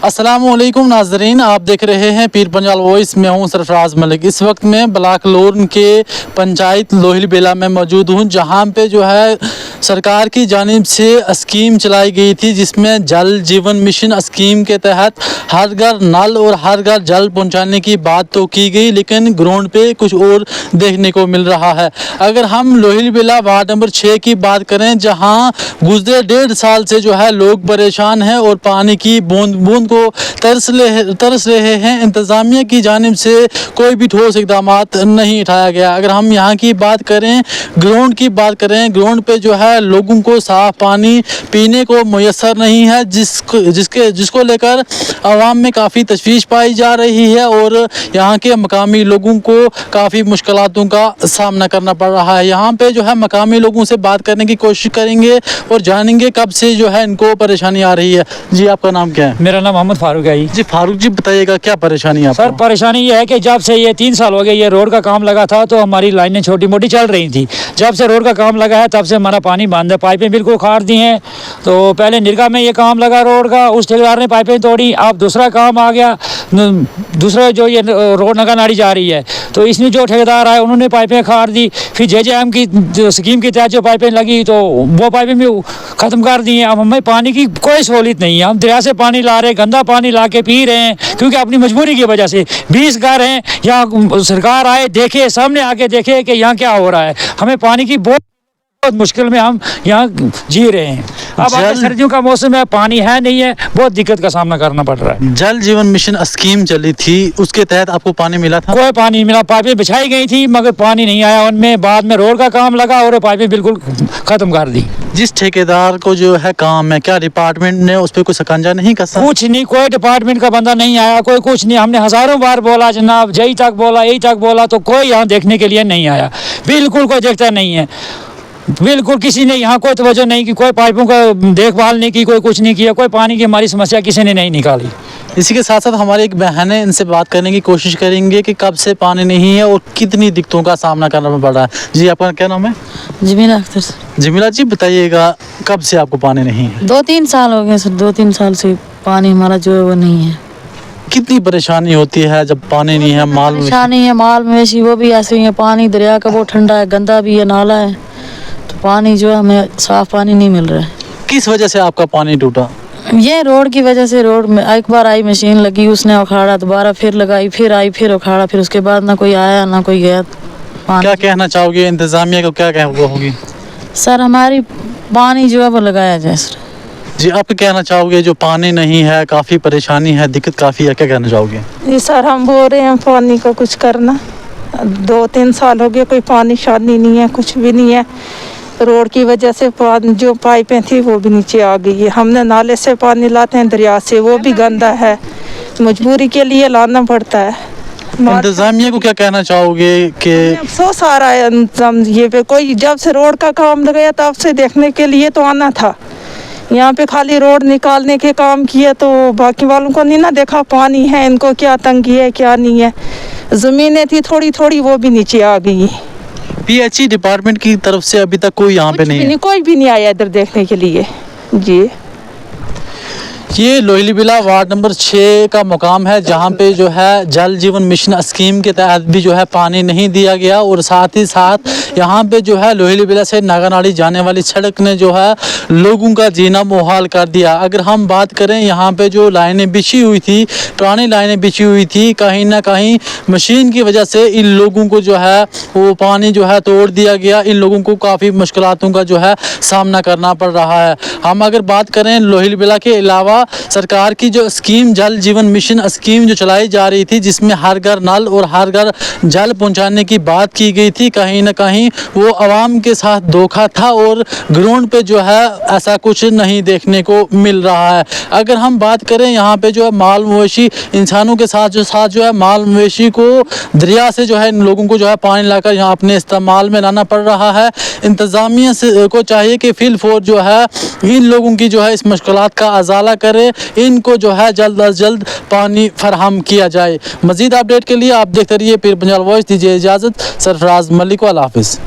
अस्सलाम वालेकुम नाजरीन, आप देख रहे हैं पीर पंजाल वॉइस। मैं हूं सरफराज मलिक। इस वक्त मैं ब्लॉक लोरन के पंचायत लोहिल बेला में मौजूद हूं, जहां पे जो है सरकार की जानिब से स्कीम चलाई गई थी, जिसमें जल जीवन मिशन स्कीम के तहत हर घर नल और हर घर जल पहुंचाने की बात तो की गई, लेकिन ग्राउंड पे कुछ और देखने को मिल रहा है। अगर हम लोहिल बेला वार्ड नंबर 6 की बात करें, जहां गुजरे 1.5 साल से जो है लोग परेशान हैं और पानी की बूंद बूंद को तरस रहे हैं, इंतज़ामिया की जानिब से कोई भी ठोस इकदाम नहीं उठाया गया। अगर हम यहाँ की बात करें, ग्राउंड की बात करें, ग्राउंड पे जो है लोगों को साफ़ पानी पीने को मुयसर नहीं है, जिसको लेकर आवाम में काफ़ी तशवीश पाई जा रही है और यहाँ के मकामी लोगों को काफ़ी मुश्किलातों का सामना करना पड़ रहा है। यहाँ पे जो है मकामी लोगों से बात करने की कोशिश करेंगे और जानेंगे कब से जो है इनको परेशानी आ रही है। जी, आपका नाम क्या है? मेरा नाम मोहम्मद फारूक है जी फारूक जी, बताइएगा क्या परेशानी है आपको? सर, परेशानी ये है कि जब से ये 3 साल हो गए ये रोड का काम लगा था, तो हमारी लाइनें छोटी मोटी चल रही थी। जब से रोड का काम लगा है तब से हमारा पानी बंद है, पाइपें बिल्कुल खाड़ दी हैं। तो पहले निरगा में ये काम लगा रोड का, उस ठेकेदार ने पाइपें तोड़ी। अब दूसरा काम आ गया, दूसरा जो ये रोड नगा नाड़ी जा रही है, तो इसमें जो ठेकेदार आए उन्होंने पाइपें खाड़ दी। फिर JJM की जो स्कीम के तहत जो पाइपें लगी तो वो पाइपें भी ख़त्म कर दी हैं। अब हमें पानी की कोई सहूलियत नहीं है, हम दरिया से पानी ला रहे, गंदा पानी ला के पी रहे हैं, क्योंकि अपनी मजबूरी की वजह से। 20 घर हैं, यहाँ सरकार आए देखे, सामने आके देखे कि यहाँ क्या हो रहा है। हमें पानी की बहुत मुश्किल में हम यहाँ जी रहे हैं। अब सर्दियों का मौसम है, पानी है नहीं है, बहुत दिक्कत का सामना करना पड़ रहा है। जल जीवन मिशन स्कीम चली थी, उसके तहत आपको पानी मिला था? कोई पानी नहीं मिला, पाइपें बिछाई गई थी मगर पानी नहीं आया उनमें। बाद में रोड का काम लगा और पाइपें बिल्कुल खत्म कर दी। जिस ठेकेदार को जो है काम है, क्या डिपार्टमेंट ने उस पर कोई शिकंजा नहीं कसा? कुछ नहीं, कोई डिपार्टमेंट का बंदा नहीं आया, कोई कुछ नहीं। हमने हजारों बार बोला जनाब, जई तक बोला, यही तक बोला, तो कोई यहाँ देखने के लिए नहीं आया। बिल्कुल कोई देखता नहीं है, बिल्कुल किसी ने यहाँ कोई तवज्जो नहीं की, कोई पाइपों का देखभाल नहीं की, कोई कुछ नहीं किया, कोई पानी की हमारी समस्या किसी ने नहीं निकाली। इसी के साथ साथ हमारी एक बहन है, इनसे बात करने की कोशिश करेंगे कि कब से पानी नहीं है और कितनी दिक्कतों का सामना करना पड़ रहा है। जी, आपका क्या नाम है? जमीला अख्तर। जमीला जी, बताइएगा कब से आपको पानी नहीं है? 2-3 साल हो गए सर, 2-3 साल से पानी हमारा जो है वो नहीं है। कितनी परेशानी होती है जब पानी नहीं है? माल परेशानी है, माल मवेशी वो भी ऐसे ही है। पानी दरिया का वो ठंडा है, गंदा भी है, नाला है, तो पानी जो है हमें साफ पानी नहीं मिल रहा है। किस वजह से आपका पानी टूटा? ये रोड की वजह से। रोड में एक बार आई मशीन लगी, उसने उखाड़ा, दोबारा फिर लगाई, फिर आई, फिर उखाड़ा, फिर उसके बाद ना कोई आया ना कोई गया। क्या कहना चाहोगे इंतजामिया को, क्या होगी? सर, हमारी पानी जो है वो लगाया जाए सर। जी, आप कहना चाहोगे जो पानी नहीं है, काफ़ी परेशानी है, दिक्कत काफ़ी है, क्या कहना चाहोगे? जी सर, हम बोल रहे हैं पानी का कुछ करना। 2-3 साल हो गए, कोई पानी शानी नहीं है, कुछ भी नहीं है। रोड की वजह से जो पाइपें थी वो भी नीचे आ गई है। हमने नाले से पानी लाते हैं, दरिया से, वो भी गंदा है, मजबूरी के लिए लाना पड़ता है। इंतजामिया को क्या कहना चाहोगे कि अफसोस आ रहा है ये पे? कोई जब से रोड का काम लगाया तब से देखने के लिए तो आना था। यहाँ पे खाली रोड निकालने के काम किया, तो बाकी वालों को नहीं ना देखा पानी है, इनको क्या तंगी है क्या नहीं है। ज़मीनें थी थोड़ी थोड़ी, वो भी नीचे आ गई। PHE डिपार्टमेंट की तरफ से अभी तक कोई यहाँ पे नहीं है? कोई भी नहीं आया इधर देखने के लिए। जी, ये लोहिल बेला वार्ड नंबर 6 का मुकाम है, जहाँ पे जो है जल जीवन मिशन स्कीम के तहत भी जो है पानी नहीं दिया गया और साथ ही साथ यहाँ पे जो है लोहिल बेला से नागानाड़ी जाने वाली सड़क ने जो है लोगों का जीना मुहाल कर दिया। अगर हम बात करें, यहाँ पे जो लाइनें बिछी हुई थी, पुरानी लाइनें बिछी हुई थी, कहीं ना कहीं मशीन की वजह से इन लोगों को जो है वो पानी जो है तोड़ दिया गया। इन लोगों को काफ़ी मुश्किलातों का जो है सामना करना पड़ रहा है। हम अगर बात करें लोहिल बेला के अलावा सरकार की जो स्कीम जल जीवन मिशन स्कीम जो चलाई जा रही थी, जिसमें हर घर नल और हर घर जल पहुंचाने की बात की गई थी, कहीं ना कहीं वो आवाम के साथ धोखा था और ग्राउंड पे जो है ऐसा कुछ नहीं देखने को मिल रहा है। अगर हम बात करें, यहाँ पे जो है माल मवेशी इंसानों के साथ जो है माल मवेशी को दरिया से जो है इन लोगों को जो है पानी लाकर यहाँ अपने इस्तेमाल में लाना पड़ रहा है। इंतज़ामिया से को चाहिए कि फिल फोर जो है इन लोगों की जो है इस मुश्किलात का अजाला करे, इनको जो है जल्द अज जल्द पानी फराहम किया जाए। मज़ीद अपडेट के लिए आप देखते रहिए पीर पंजाल वॉइस। दीजिए इजाज़त, सरफराज मलिक, अल्लाह हाफ़िज़।